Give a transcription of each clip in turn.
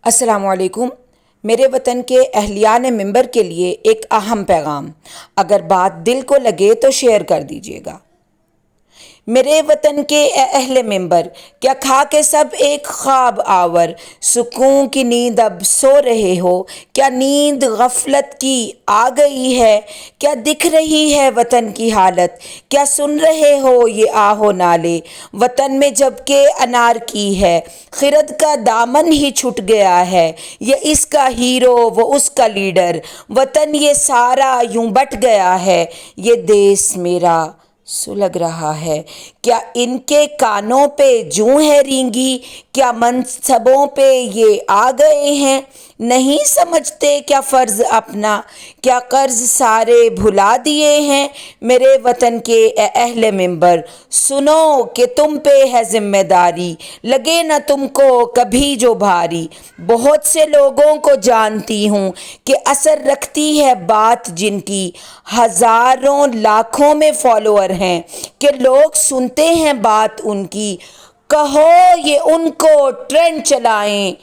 السلام علیکم۔ میرے وطن کے اہلیان ممبر کے لیے ایک اہم پیغام، اگر بات دل کو لگے تو شیئر کر دیجیے گا۔ میرے وطن کے اہل ممبر، کیا کھا کے سب ایک خواب آور سکون کی نیند اب سو رہے ہو؟ کیا نیند غفلت کی آ گئی ہے؟ کیا دکھ رہی ہے وطن کی حالت؟ کیا سن رہے ہو یہ آہ و نالے وطن میں جب کہ انار کی ہے؟ خرد کا دامن ہی چھٹ گیا ہے، یہ اس کا ہیرو وہ اس کا لیڈر، وطن یہ سارا یوں بٹ گیا ہے، یہ دیس میرا سلگ رہا ہے۔ کیا ان کے کانوں پہ جوں ہے رینگی؟ کیا منصبوں پہ یہ آ گئے ہیں؟ نہیں سمجھتے کیا فرض اپنا؟ کیا قرض سارے بھلا دیے ہیں؟ میرے وطن کے اہل ممبر، سنو کہ تم پہ ہے ذمہ داری، لگے نہ تم کو کبھی جو بھاری۔ بہت سے لوگوں کو جانتی ہوں کہ اثر رکھتی ہے بات جن کی ہزاروں لاکھوں میں فالوور ہیں، کہ لوگ سنتے ہیں بات ان کی، کہو یہ ان کو ٹرینڈ چلائیں،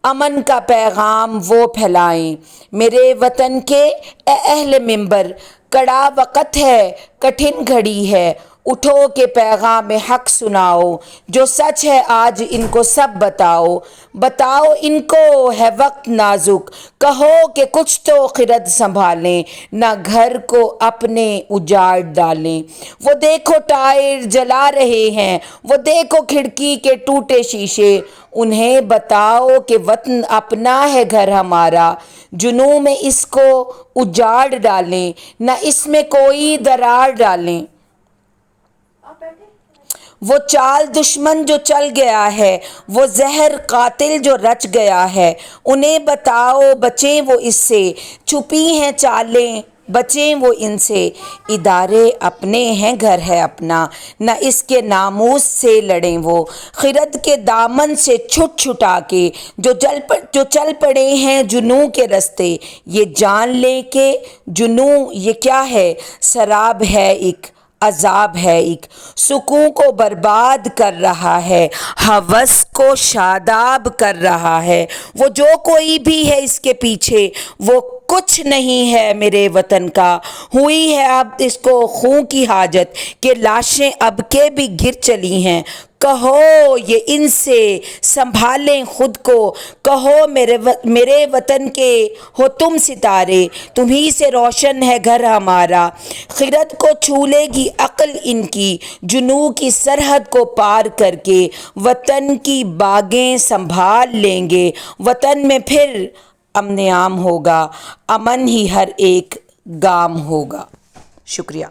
امن کا پیغام وہ پھیلائیں۔ میرے وطن کے اہل ممبر، کڑا وقت ہے، کٹھن گھڑی ہے، اٹھو کہ پیغام حق سناؤ، جو سچ ہے آج ان کو سب بتاؤ۔ بتاؤ ان کو ہے وقت نازک، کہو کہ کچھ تو خرد سنبھالیں، نہ گھر کو اپنے اجاڑ ڈالیں۔ وہ دیکھو ٹائر جلا رہے ہیں، وہ دیکھو کھڑکی کے ٹوٹے شیشے، انہیں بتاؤ کہ وطن اپنا ہے گھر ہمارا، جنوں میں اس کو اجاڑ ڈالیں، نہ اس میں کوئی درار ڈالیں۔ وہ چال دشمن جو چل گیا ہے، وہ زہر قاتل جو رچ گیا ہے، انہیں بتاؤ بچیں وہ اس سے، چھپی ہیں چالیں بچیں وہ ان سے۔ ادارے اپنے ہیں گھر ہے اپنا، نہ اس کے ناموس سے لڑیں وہ، خرد کے دامن سے چھٹ چھٹا کے جو چل پڑے ہیں جنوں کے رستے، یہ جان لیں کہ جنوں یہ کیا ہے، سراب ہے ایک، عذاب ہے ایک، سکون کو برباد کر رہا ہے، ہوس کو شاداب کر رہا ہے۔ وہ جو کوئی بھی ہے اس کے پیچھے، وہ کچھ نہیں ہے میرے وطن کا، ہوئی ہے اب اس کو خون کی حاجت، کہ لاشیں اب کے بھی گر چلی ہیں، کہو یہ ان سے سنبھالیں خود کو، کہو میرے وطن کے ہو تم ستارے، تمہیں سے روشن ہے گھر ہمارا۔ خرد کو چھو لے گی عقل ان کی، جنوں کی سرحد کو پار کر کے، وطن کی باغیں سنبھال لیں گے، وطن میں پھر امن عام ہوگا، امن ہی ہر ایک گام ہوگا۔ شکریہ۔